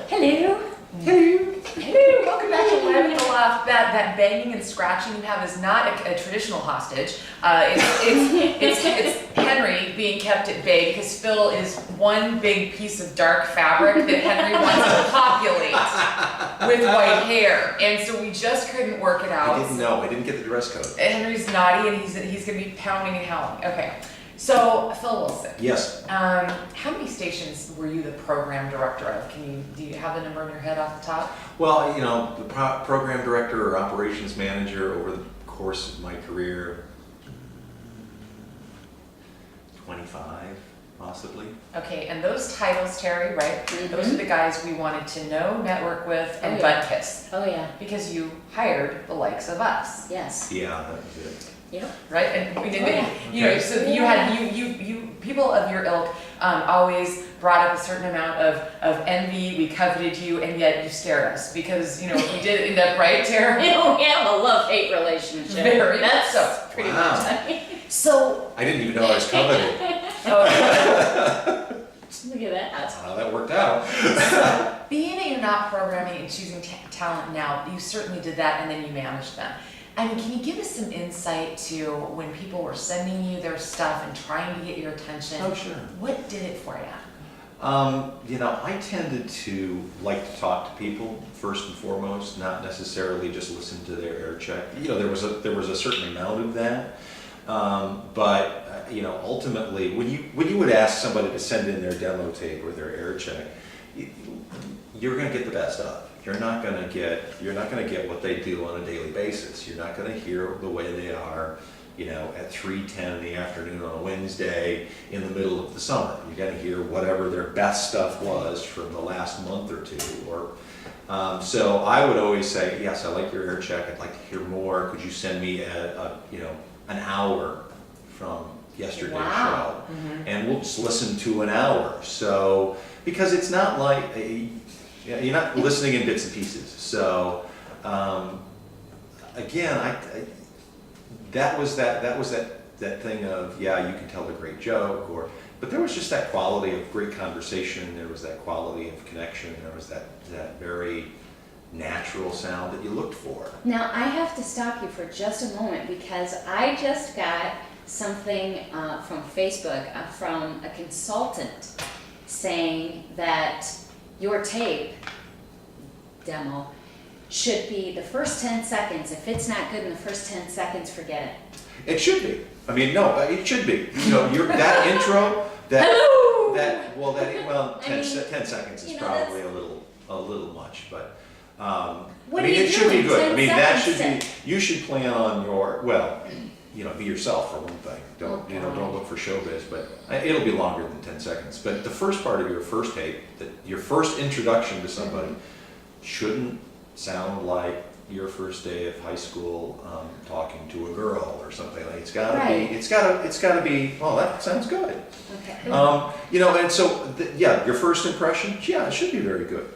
Hello. Hello. Hello. Welcome back to Live and Laugh. That banging and scratching you have is not a traditional hostage. It's Henry being kept at bay because Phil is one big piece of dark fabric that Henry wants to populate with white hair, and so we just couldn't work it out. I didn't know. I didn't get the dress code. Henry's naughty, and he's going to be pounding and howling. Okay. So, Phil Wilson. Yes. How many stations were you the program director of? Do you have the number in your head off the top? Well, you know, the program director or operations manager over the course of my career, 25 possibly. Okay, and those titles, Terry, right? Mm-hmm. Those are the guys we wanted to know, network with, and butt kiss. Oh yeah. Because you hired the likes of us. Yes. Yeah, that was it. Yep. Right? And we didn't, Oh, yeah. you know, so you had, you people of your ilk always brought up a certain amount of envy, we coveted you, and yet you scared us. Because, you know, we did end up, right, Terry? We don't have a love-hate relationship. Very That's so. pretty Wow. much. So, I didn't even know I was coveted. oh, Look at that. That's how that worked out. so being that you're not programming and choosing talent now, you certainly did that, and then you managed them. I mean, can you give us some insight to when people were sending you their stuff and trying to get your attention? Oh, sure. What did it for you? You know, I tended to like to talk to people first and foremost, not necessarily just listen to their air check. You know, there was a certain amount of that, but you know, ultimately, when you would ask somebody to send in their demo tape or their air check, you're going to get the best of. You're not going to get what they do on a daily basis. You're not going to hear the way they are, you know, at 3:10 in the afternoon on a Wednesday in the middle of the summer. You're going to hear whatever their best stuff was from the last month or two. Or so I would always say, yes, I like your air check. I'd like to hear more. Could you send me an hour from yesterday's Wow. show? And we'll just listen to an hour. So because it's not like you're not listening in bits and pieces. So again, that was that thing of, yeah, you can tell a great joke, but there was just that quality of great conversation. There was that quality of connection. There was that very natural sound that you looked for. Now I have to stop you for just a moment because I just got something from Facebook from a consultant saying that your tape demo should be the first 10 seconds. If it's not good in the first 10 seconds, forget it. It should be. I mean, no, it should be. You know, that intro, Hello! 10 seconds is probably a little much, but What I mean, are you it should be doing? good. 10 I mean, that should seconds be. You should plan on be yourself for one thing. Don't look for showbiz, but it'll be longer than 10 seconds. But the first part of your first tape, your first introduction to somebody, shouldn't sound like your first day of high school talking to a girl or something. Like it's got to Right. be. It's got to be. Oh, that sounds good. Okay. You know, and so your first impression, yeah, it should be very good.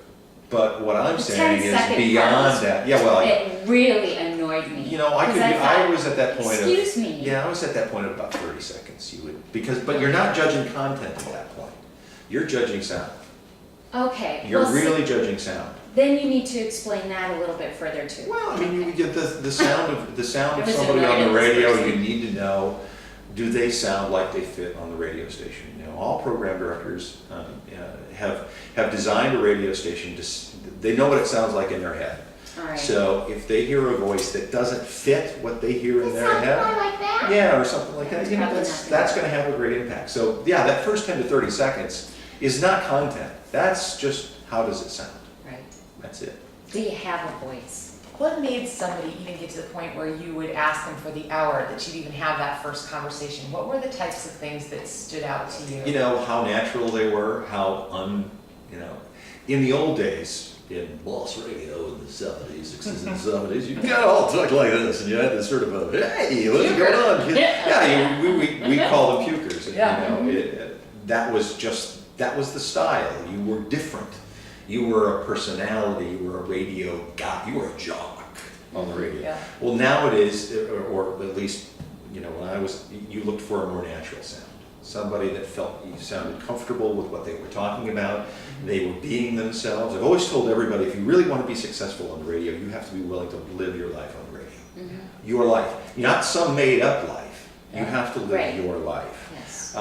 But what I'm The saying is 10-second beyond part. that. Yeah, well, It really annoyed me. you know, 'Cause I thought, was at that point excuse of. me. Yeah, I was at that point of about 30 seconds. But you're not judging content at that point. You're judging sound. Okay. You're well, really judging sound. Then you need to explain that a little bit further too. Well, I mean, you get the sound of I was somebody on the annoyed at this radio. person. You need to know, do they sound like they fit on the radio station? You know, all program directors have designed a radio station. They know what it sounds like in their head. All right. So if they hear a voice that doesn't fit what they hear in their head, like that. yeah, or something like that, That's you know, probably that's not going to have a great impact. So yeah, that first 10 to 30 seconds is not content. That's just how does it sound. Right. That's it. Do you have a voice? What made somebody even get to the point where you would ask them for the hour that you'd even have that first conversation? What were the types of things that stood out to you? You know, how natural they were, in the old days, in Boss Radio in the 70s, 60s and 70s, you got all talk like this, and you had this sort of a, hey, what's going on? Yeah, we call them pukers. Yeah. You know, that was the style. You were different. You were a personality, you were a radio guy, you were a jock on the radio. Yeah. Well, nowadays, or at least, you know, you looked for a more natural sound. somebody that felt you sounded comfortable with what they were talking about. They were being themselves. I've always told everybody, if you really want to be successful on the radio, you have to be willing to live your life on the radio. Your life, not some made-up life. You have to live Right. your life. Yes.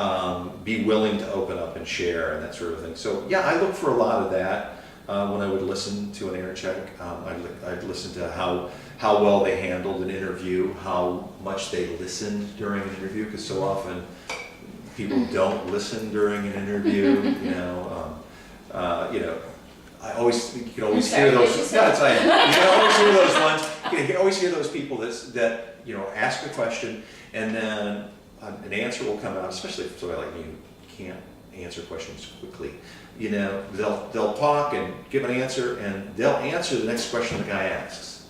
Be willing to open up and share and that sort of thing. So yeah, I look for a lot of that when I would listen to an air check. I'd listen to how well they handled an interview, how much they listened during an interview, because so often people don't listen during an interview. I always, you can always hear those. No, it's fine. You can always hear those ones. You can always hear those people that ask a question and then an answer will come out. Especially if somebody like me who can't answer questions quickly. They'll talk and give an answer, and they'll answer the next question the guy asks.